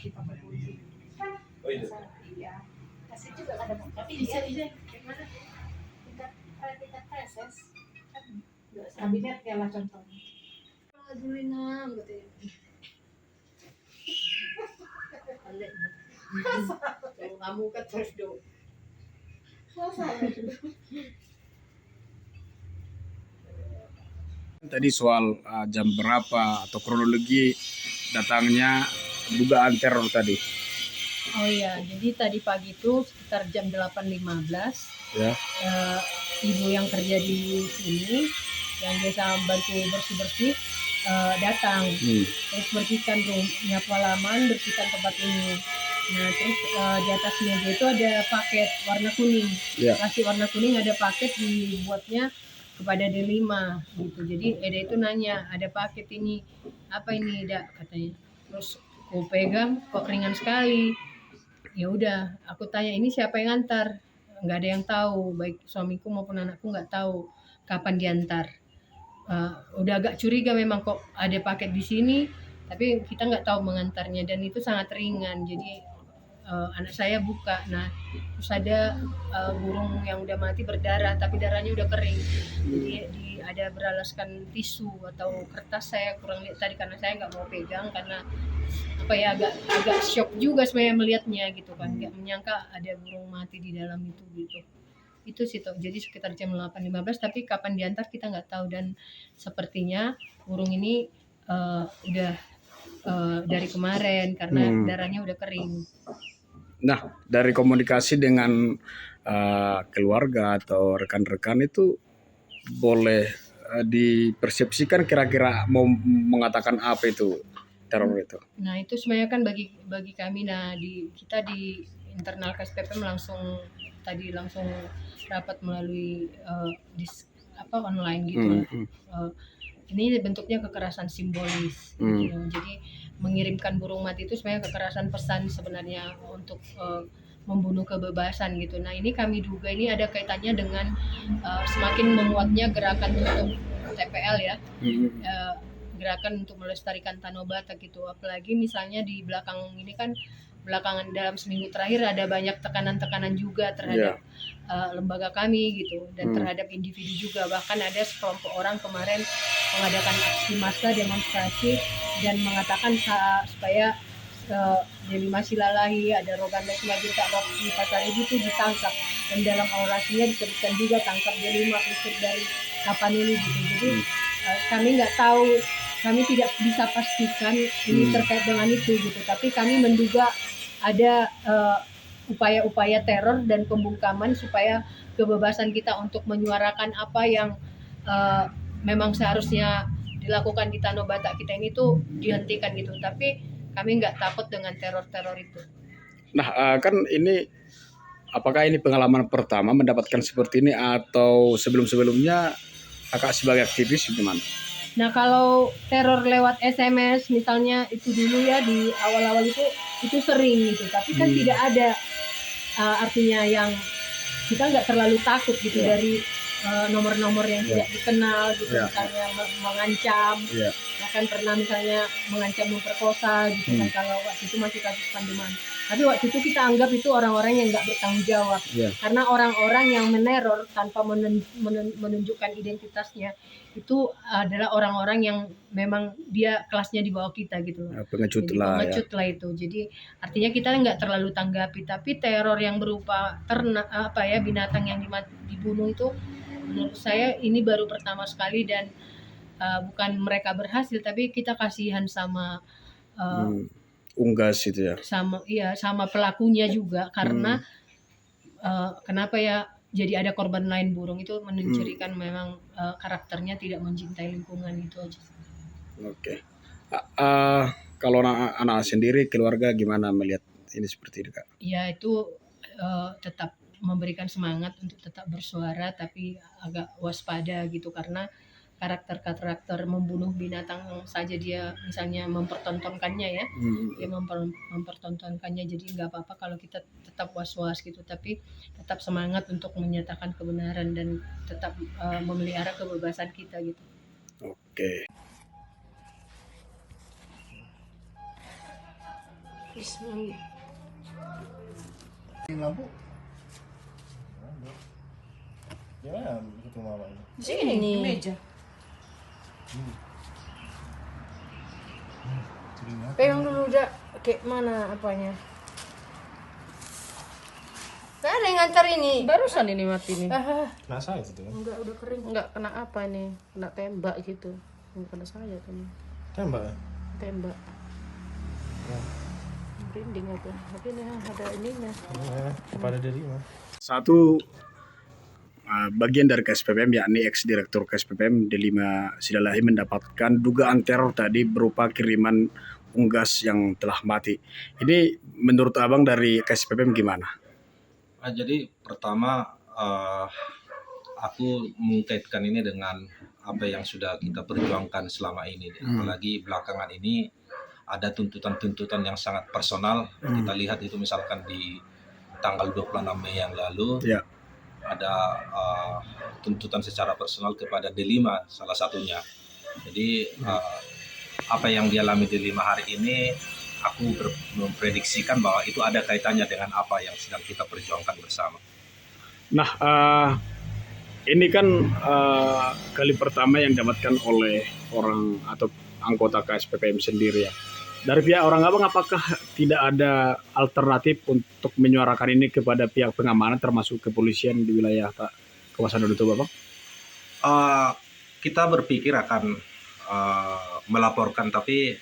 di toko kunci. Oh iya. Iya. Kasih juga ada, tapi dia gimana? Kita proses kan nggak kabinet ya lah contohnya. Julina gitu ya. Kalau kamu kan terus dong. Tadi soal jam berapa atau kronologi datangnya dugaan teror tadi. Oh iya, jadi tadi pagi itu sekitar jam 8.15 Ya. ibu yang kerja di sini yang biasa bantu bersih-bersih datang, terus bersihkan nyapu halaman, bersihkan tempat ini. Nah terus di atas meja itu ada paket warna kuning, plastik warna kuning, ada paket dibuatnya kepada D5 gitu. Jadi Eda itu nanya, ada paket ini, apa ini Eda katanya. Terus aku pegang, kok ringan sekali. Ya udah, aku tanya ini siapa yang ngantar? Nggak ada yang tahu, baik suamiku maupun anakku nggak tahu kapan diantar. Udah agak curiga memang kok ada paket di sini, tapi kita nggak tahu mengantarnya dan itu sangat ringan. Jadi anak saya buka, nah terus ada burung yang udah mati berdarah, tapi darahnya udah kering. Jadi ada beralaskan tisu atau kertas, saya kurang lihat tadi karena saya nggak mau pegang karena apa ya agak shock juga sebenarnya melihatnya gitu kan, nggak menyangka ada burung mati di dalam itu gitu. Itu sih toh. Jadi sekitar jam 8.15, tapi kapan diantar kita nggak tahu dan sepertinya burung ini udah dari kemarin karena darahnya udah kering. Nah, dari komunikasi dengan keluarga atau rekan-rekan itu boleh dipersepsikan kira-kira mau mengatakan apa itu teror itu? Nah itu sebenarnya kan bagi kami, nah kita di internal KSPPM langsung rapat melalui online gitu. Ini bentuknya kekerasan simbolis gitu. Jadi mengirimkan burung mati itu sebenarnya kekerasan pesan sebenarnya untuk membunuh kebebasan gitu. Nah ini kami duga ini ada kaitannya dengan semakin menguatnya gerakan untuk TPL ya, gerakan untuk melestarikan Tanah Batak gitu. Apalagi misalnya di belakang ini kan, belakangan dalam seminggu terakhir ada banyak tekanan-tekanan juga terhadap lembaga kami gitu, dan terhadap individu juga. Bahkan ada sekelompok orang kemarin mengadakan aksi massa demonstrasi dan mengatakan supaya Dewi Masilalahi, ada Rogan Lesmagir, Kak Rocky, Pasar Ibu itu ditangkap, dan dalam orasinya disebutkan juga tangkap D5 usir dari kapan ini gitu. Jadi kami nggak tahu, kami tidak bisa pastikan ini terkait dengan itu gitu, tapi kami menduga ada upaya-upaya teror dan pembungkaman supaya kebebasan kita untuk menyuarakan apa yang memang seharusnya dilakukan di Tanah Batak kita ini tuh dihentikan gitu. Tapi kami nggak takut dengan teror-teror itu. Nah, kan ini apakah ini pengalaman pertama mendapatkan seperti ini atau sebelum-sebelumnya kakak sebagai aktivis gimana? Nah kalau teror lewat SMS misalnya itu dulu ya, di awal-awal itu sering gitu, tapi kan tidak ada artinya yang kita nggak terlalu takut gitu dari nomor-nomor yang tidak dikenal gitu, misalnya mengancam, bahkan pernah misalnya mengancam memperkosa gitu kan, kalau waktu itu masih kasus Pandeman. Tapi waktu itu kita anggap itu orang-orang yang nggak bertanggung jawab, karena orang-orang yang meneror tanpa menunjukkan identitasnya itu adalah orang-orang yang memang dia kelasnya di bawah kita gitu loh. Pengecut Jadi, lah pengecut lah itu. Jadi artinya kita nggak terlalu tanggapi. Tapi teror yang berupa ternak binatang yang dibunuh itu menurut saya ini baru pertama sekali, dan bukan mereka berhasil, tapi kita kasihan sama unggas itu ya. Sama pelakunya juga, karena kenapa ya jadi ada korban lain burung, itu mencurikan memang karakternya tidak mencintai lingkungan, itu aja. Oke. Kalau anak sendiri, keluarga gimana melihat ini seperti ini Kak? Ya itu tetap memberikan semangat untuk tetap bersuara, tapi agak waspada gitu, karena karakter membunuh binatang saja dia misalnya mempertontonkannya ya, dia mempertontonkannya. Jadi nggak apa-apa kalau kita tetap was-was gitu, tapi tetap semangat untuk menyatakan kebenaran dan tetap memelihara kebebasan kita gitu. Oke. Bismillah. Lampu. Gimana ketemu mama ini? Sini. Meja. Telinga. Pegang dulu udah kayak mana apanya? Gak ada yang ngantar ini. Barusan ini mati nih. Nah saya itu kan. Enggak, udah kering. Enggak kena apa nih? Kena tembak gitu. Enggak kena saya kan. Tembak ya? Tembak. Merinding aku. Tapi nih ada ininya. Kepada diri mah. Satu bagian dari KSPPM yakni ex-direktur KSPPM D5 Sidalahi mendapatkan dugaan teror tadi berupa kiriman unggas yang telah mati. Ini menurut abang dari KSPPM gimana? Jadi pertama aku mengkaitkan ini dengan apa yang sudah kita perjuangkan selama ini. Apalagi belakangan ini ada tuntutan-tuntutan yang sangat personal. Kita lihat itu misalkan di tanggal 26 Mei yang lalu. Ya. Ada tuntutan secara personal kepada D5 salah satunya. Jadi apa yang dialami D5 hari ini aku memprediksikan bahwa itu ada kaitannya dengan apa yang sedang kita perjuangkan bersama. Nah, ini kan kali pertama yang didapatkan oleh orang atau anggota KSPPM sendiri ya. Dari pihak orang abang, apakah tidak ada alternatif untuk menyuarakan ini kepada pihak pengamanan termasuk kepolisian di wilayah kawasan Danau Toba, Bang? Kita berpikir akan melaporkan, tapi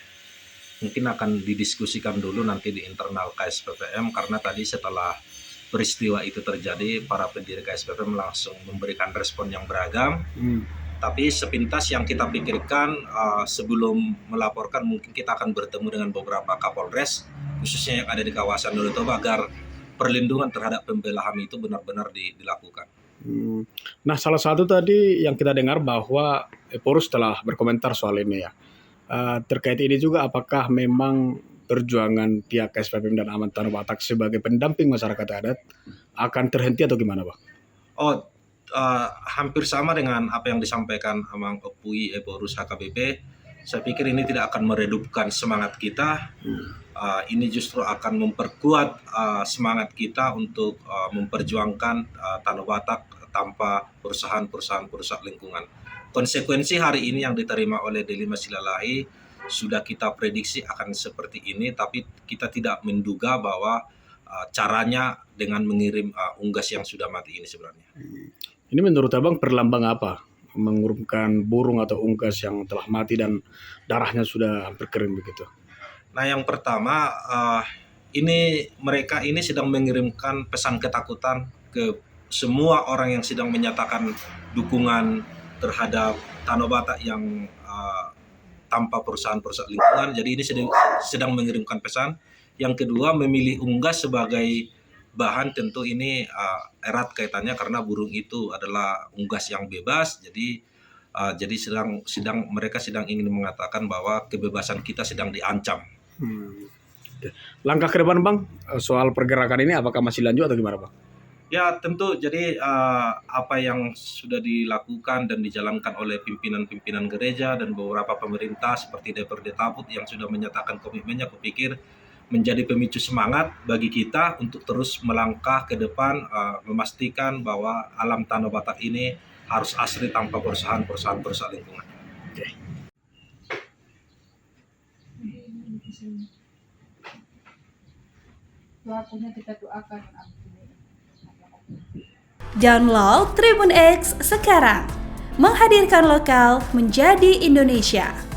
mungkin akan didiskusikan dulu nanti di internal KSPPM, karena tadi setelah peristiwa itu terjadi para pendiri KSPPM langsung memberikan respon yang beragam. Tapi sepintas yang kita pikirkan sebelum melaporkan mungkin kita akan bertemu dengan beberapa Kapolres khususnya yang ada di kawasan Danau Toba agar perlindungan terhadap pembela HAM itu benar-benar dilakukan. Nah, salah satu tadi yang kita dengar bahwa Polres telah berkomentar soal ini ya. Terkait ini juga, apakah memang perjuangan pihak KSPPM dan Aman Tanah Batak sebagai pendamping masyarakat adat akan terhenti atau gimana, Bang? Hampir sama dengan apa yang disampaikan Amang Opui Polres HKBP. Saya pikir ini tidak akan meredupkan semangat kita. Ini justru akan memperkuat semangat kita untuk memperjuangkan Tanah Batak tanpa perusahaan lingkungan. Konsekuensi hari ini yang diterima oleh D5 Sidalahi sudah kita prediksi akan seperti ini, tapi kita tidak menduga bahwa caranya dengan mengirim unggas yang sudah mati ini sebenarnya. Ini menurut abang perlambang apa? Mengurumkan burung atau unggas yang telah mati dan darahnya sudah hampir kering begitu. Nah, yang pertama mereka ini sedang mengirimkan pesan ketakutan ke semua orang yang sedang menyatakan dukungan terhadap Tanah Batak yang tanpa perusahaan lingkungan. Jadi ini sedang mengirimkan pesan. Yang kedua, memilih unggas sebagai bahan tentu ini erat kaitannya karena burung itu adalah unggas yang bebas. Jadi mereka sedang ingin mengatakan bahwa kebebasan kita sedang diancam. Langkah ke depan, Bang, soal pergerakan ini apakah masih lanjut atau gimana, Bang? Ya tentu, jadi apa yang sudah dilakukan dan dijalankan oleh pimpinan-pimpinan gereja dan beberapa pemerintah seperti DPRD Tabut yang sudah menyatakan komitmennya, kupikir menjadi pemicu semangat bagi kita untuk terus melangkah ke depan, memastikan bahwa alam Tanah Batak ini harus asri tanpa perusahaan lingkungan. Okay. Pelakunya kita doakan. Download Tribun X sekarang, menghadirkan lokal menjadi Indonesia.